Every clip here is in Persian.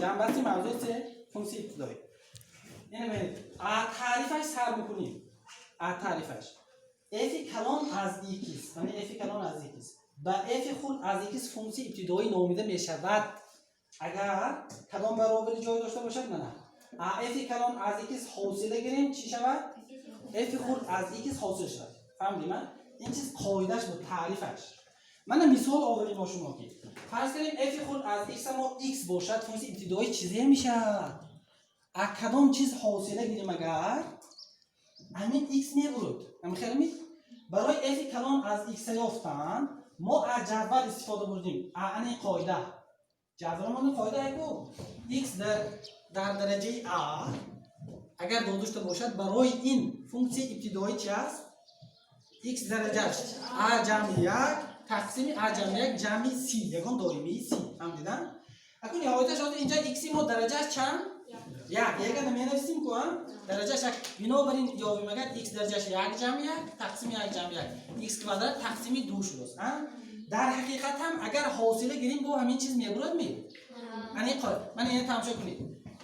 جنبستی موضوع فونکسی ابتدایی. اینه ببینید تعریفش سر بکنیم. تعریفش f کلان از x یعنی f کلان از x و f خود از x فونکسی ابتدایی نامیده می شود اگر کدام برابری جای داشته باشد. نه f کلان از x حاصله گیریم چی شود؟ f خود از x حاصل شود. فهمیدیم؟ این چیز قاعدهش بود، تعریفش. من مثال آوریم با شما که فرض کنیم f خود از x ما x باشد فونکسی ابتدایی چیزی میشه. از کدام چیز حاصله گیریم اگر همین x میبرد. خیلی برای f کلان از x یافتن ما از جدول استفاده بردیم. این قاعده جدول ما قاعده ایکو x در درجه a اگر دو داشته باشد برای این فونکسی ابتدایی چی است؟ x درجهش a جمع 1 تقسیم a جمع 1 جمع c یکان دائمی c. هم دیدن؟ اکنون نهایتش شده اینجا x ما درجهش چند؟ یک نمی‌نویسیم که درجهش بنابراین یابیم اگر x درجهش 1 جمع 1 تقسیم 1 جمع 1 x کوادرات تقسیم 2 شده است. در حقیقت هم اگر حاصله گیریم با همین چیز میبرد می. من اینو تماشا کنید.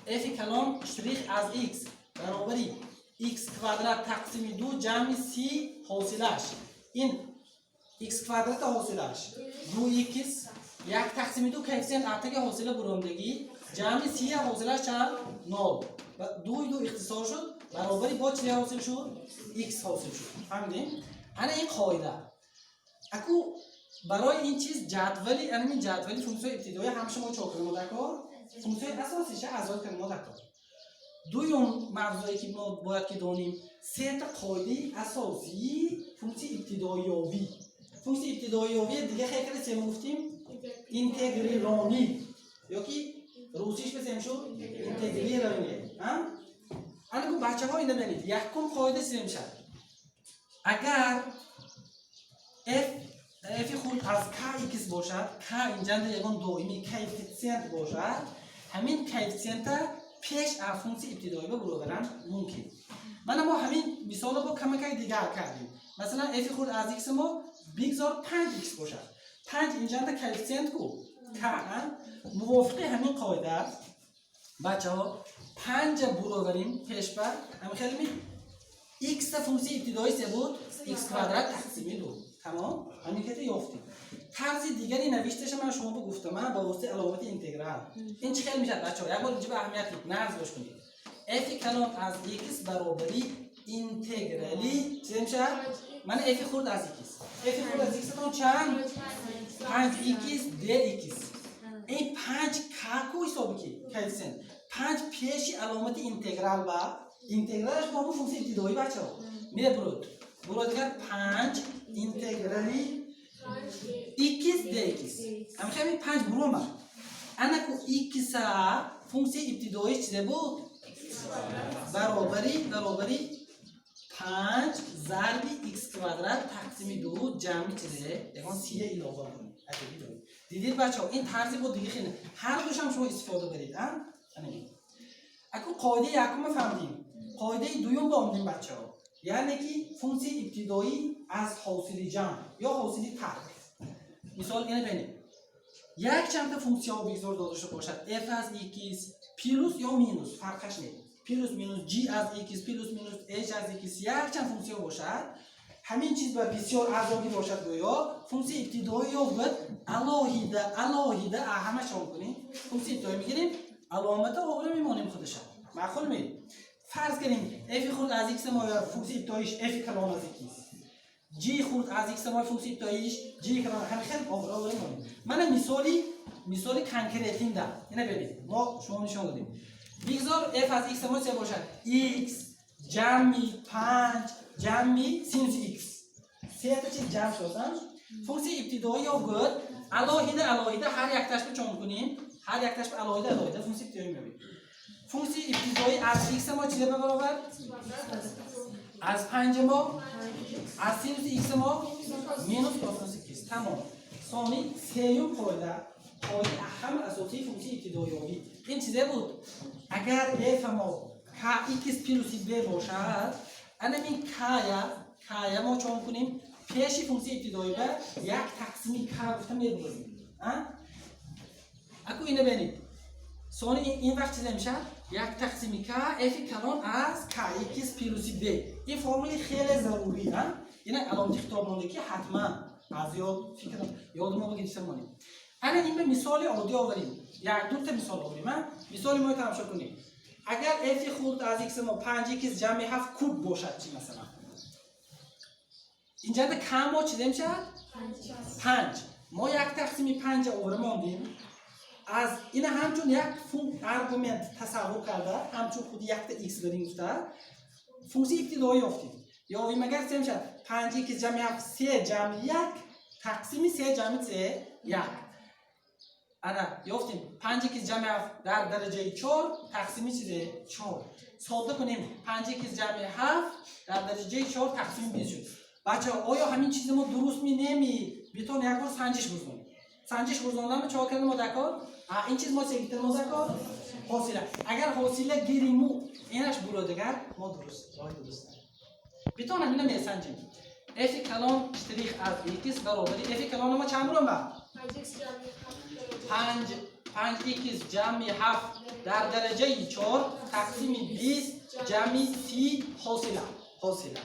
f کلان شریک از x برابری x کوادرات تقسیم 2 جمع c حاصلش. این x کوادرات حاصلش 2x 1 تقسیم 2 کوفیشنت اتک حاصله برآمدگی جمع c حاصلش چند 0 و 2 اختصار شد برابری با چه حاصل شد؟ x حاصل شد. فهمیدیم؟ این قاعده. اكو برای این چیز جدولی این جدولی فونکسیون ابتدایی هم شما چاپ کنیم دکار فونکسیون اساسیش ازاد کنیم دکار. دوم موضوعی که ما باید که دونیم سه تا قاعده اساسی فونکسی ابتدایی فونکسی ابتدایی دیگه خیلی چه گفتیم اینتگرالانی یا که روسیش بسیم شو اینتگرالانی. الان بچه‌ها اینو ببینید یکم قاعده سیم شد اگر f خود از kx باشد k اینجا یگان دائمی کوفیشنت باشد همین کوفیشنت پیش از فونکسی ابتدایی به برابرن ممکن. من ما همین مثال با کمک دیگر کردیم. مثلا f خود از x ما بگذار 5x باشد 5 اینجا کوفیشنت کو k موافق همین قاعده بچه‌ها 5 برابریم پیش بر هم خیلی x فونکسی ابتدایی سه بود x کوادرات تقسیم 2 تمام همین که یافتیم. طرز دیگری نوشتهش من شما رو گفتم من با واسطه علامت اینتگرال این چه خیلی میشه بچه‌ها یک بار اینجا به اهمیت نرز باش کنید f کلان از x برابری اینتگرالی چه میشه من f خورد از x f خورد از x تون چند 5x dx این 5 کاکو حسابی که کوفیشنت 5 پیش علامت اینتگرال با اینتگرالش با همون فونکسی ابتدایی بچه‌ها میره برو دیگر 5 اینتگرالی x dx هم خیلی 5 برو من انا کو x فونکسی ابتدایی چیه بود برابری 5 ضرب x کوادرات تقسیم 2 جمع چیزه یکان c علاوه کنید. دیدید بچه‌ها این طرزی بود دیگه خیلی هر دوش هم شما استفاده برید اكو قاعده یکم فهمیدیم قاعده دوم فهمیدیم بچه‌ها یعنی که فونکسی ابتدایی از حاصل جمع یا حاصل طرح. مثال اینه ببینید یک چند تا فونکسیون بگذار داده باشد f از x پلس یا مینوس فرقش نیست پلس مینوس g از x پلس مینوس h از x یک چند فونکسیون باشد همین چیز با بسیار ارزانی باشد گویا فونکسی ابتدایی یا بود علاهیده همه شما کنیم فونکسی ابتدایی میگیریم علامت آوره میمانیم خودش معقول می فرض کنیم f خود از x ما فونکسی ابتداییش f کلان از x g خود از x ما فونکسی ابتداییش g کلان همین خیلی آوره میمانیم. من مثالی کانکریتینگ دارم اینا ببینید ما شما نشون دادیم بگذار f از x ما چه باشد x جمعی 5 جمعی سینوس x سه تا چیز جمع شدن فونکسی ابتدایی یا بود علاهیده هر یک تاش رو چون کنیم هر یک تاش علاهیده فونکسی ابتدایی می‌بینیم. فونکسی ابتدایی از x ما چیه به برابر از 5 ما از سینوس x ما مینوس کاسینوس x تمام. ثانی سیوم قاعده اهم اساسی فونکسی ابتدایی این چیزه بود اگر f ما kx پلس b باشد این k ما چون کنیم پیش فونکسی ابتدایی به یک تقسیم k گفتم میبریم. اكو اینو ببینید ثانی این وقت چیزی میشه یک تقسیم k f کلان از k x پیروزی b. این فرمولی خیلی ضروری ها. اینا علامت خطاب مونده که حتما از یاد ما بگیرید سمونیم. الان این به مثال عادی آوریم. یک دو تا مثال آوریم. مثال ما تماشا کنیم. اگر f خود از x ما 5x جمع 7 کوب باشد چی مثلا؟ اینجا ده کم ما چیزی میشه؟ 5. ما یک تقسیم 5 آوریم از این همچون یک ارگومنت تصور کرده همچون خود یک تا x داریم گفته فونکسی ابتدایی یافتیم یا مگر چه میشه 5 x جمع 7 3 جمع 1 تقسیم 3 جمع 3 1 انا یافتیم 5 x جمع 7 در درجه 4 تقسیم چیزه 4 ساده کنیم 5 x جمع 7 در درجه 4 تقسیم 20 شد. بچه آیا همین چیز ما درست می بیتون یک بار سنجش بزنیم سنجش گذاندم چهار کردم مذکر این چیز ما چه گفتیم مذکر حاصله اگر حاصله گیریمو اینش برادگر ما درست راه درست بیتون همین میسنجیم f کلان اشتریخ از x برابر f کلان ما چند برام با 5x جمع 7 در درجه 4 تقسیم 20 جمع 30 حاصله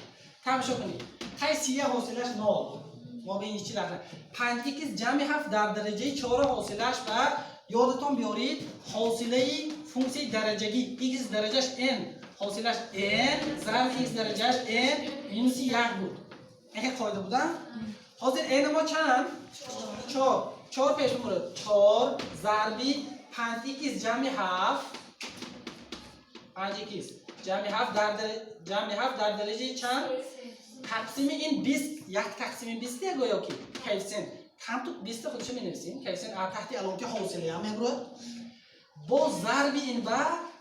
تماشا کنید خیلی 30 حاصلش 9 ما به این چی رفتن 5x جمع 7 در درجه 4 حاصلش و یادتون بیارید حاصله فونکسی درجگی x درجهش n حاصلش n ضرب x درجهش n مینوس 1 بود این قاعده بودن حاضر n ما چند 4 پیش میره 4 ضربی 5x جمع 7 5x جمع 7 در درجه چند تقسیم این 20 یک تقسیم 20 گویا که کوفیشنت هم تو 20 خودش می نویسیم کوفیشنت تحت علامت حاصله هم میبره با ضرب این و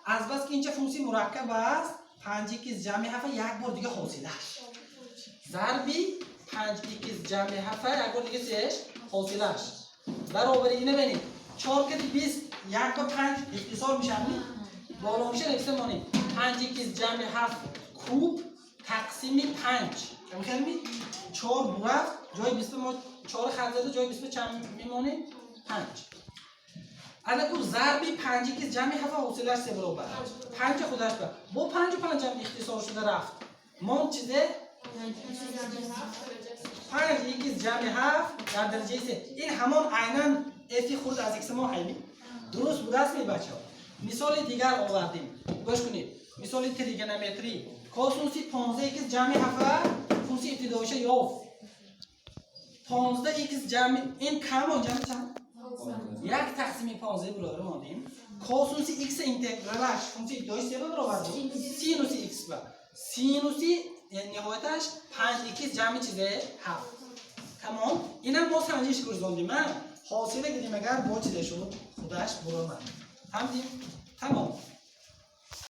از بس که اینجا فونکسی مرکب است 5x جمع 7 یک بار دیگه حاصله ضربی 5x جمع 7 یک بار دیگه چیش حاصلش برابر اینه ببینید 4 که 20 1 تا 5 اختصار میشه بالا میشه نوشته مونیم 5x جمع 7 کوب تقسیم 5 چه می‌کنیم 4 برفت جای 20 ما 4 خط زده جای 20 چند میمونه 5 الان کو ضربی 5 که جمع 7 حاصلش 3 برابر 5 خودش با 5 و 5 هم اختصار شده رفت ما چیزه 5 یکی جمع 7 در درجه 3 این همان عیناً f خود از x ما حلی درست بوده است می بچه‌ها مثال دیگر آوردیم گوش کنید مثال تریگونومتری کاسینوس 15x جمع 7 فونکسی ابتداییش یافت 15x جمع این کم و جمع چند؟ یک تقسیم 15 برابر ماندیم کاسینوس x اینتگرالش فونکسی ابتدایی 3 برابر بود سینوس x با سینوس نهایتش 5x جمع چیزه 7 تمام اینم ما سنجش گذاشتیم حاصله گیریم اگر با چیزه شد خودش برابر همین تمام